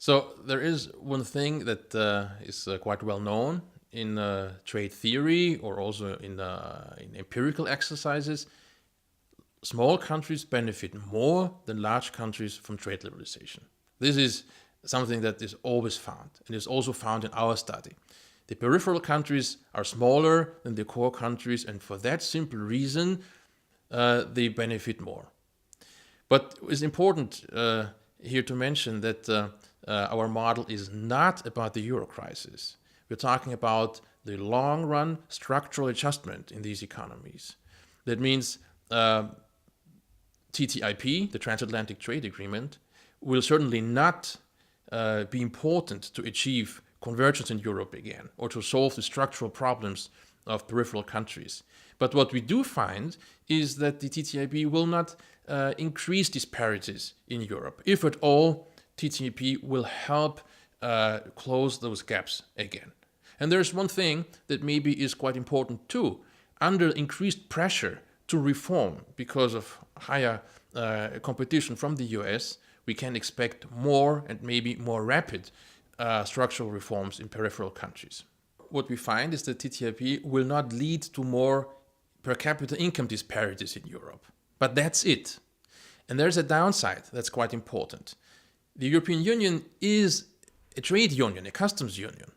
So there is one thing that is quite well known in trade theory or also in empirical exercises. Small countries benefit more than large countries from trade liberalization. This is something that is always found, and is also found in our study. The peripheral countries are smaller than the core countries, and for that simple reason, they benefit more. But it's important here to mention that our model is not about the euro crisis. We're talking about the long-run structural adjustment in these economies. That means TTIP, the Transatlantic Trade Agreement, will certainly not be important to achieve convergence in Europe again or to solve the structural problems of peripheral countries. But what we do find is that the TTIP will not increase disparities in Europe. If at all, TTIP will help close those gaps again. And there's one thing that maybe is quite important too. Under increased pressure to reform because of higher competition from the US, we can expect more and maybe more rapid structural reforms in peripheral countries. What we find is that TTIP will not lead to more per capita income disparities in Europe. But that's it. And there's a downside that's quite important. The European Union is a trade union, a customs union.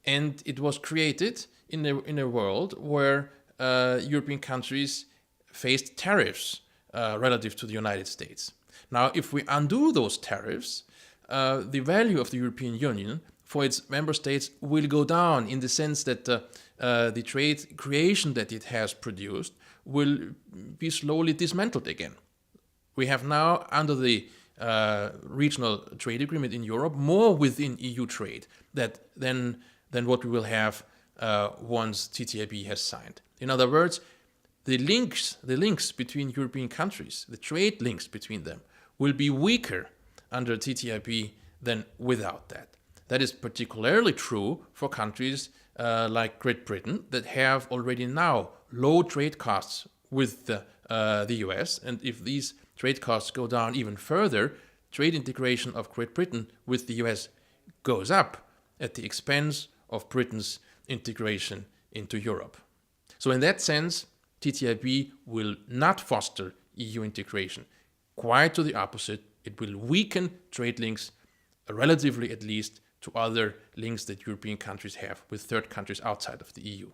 And it was created in a world where European countries faced tariffs relative to the United States. Now, if we undo those tariffs, the value of the European Union for its member states will go down in the sense that the trade creation that it has produced will be slowly dismantled again. We have now, under the regional trade agreement in Europe, more within EU trade than what we will have once TTIP has signed. In other words, the links between European countries, the trade links between them, will be weaker under TTIP than without that. That is particularly true for countries like Great Britain that have already now low trade costs with the US. And if these trade costs go down even further, trade integration of Great Britain with the US goes up at the expense of Britain's integration into Europe. So in that sense, TTIP will not foster EU integration. Quite to the opposite, it will weaken trade links, relatively at least, to other links that European countries have with third countries outside of the EU.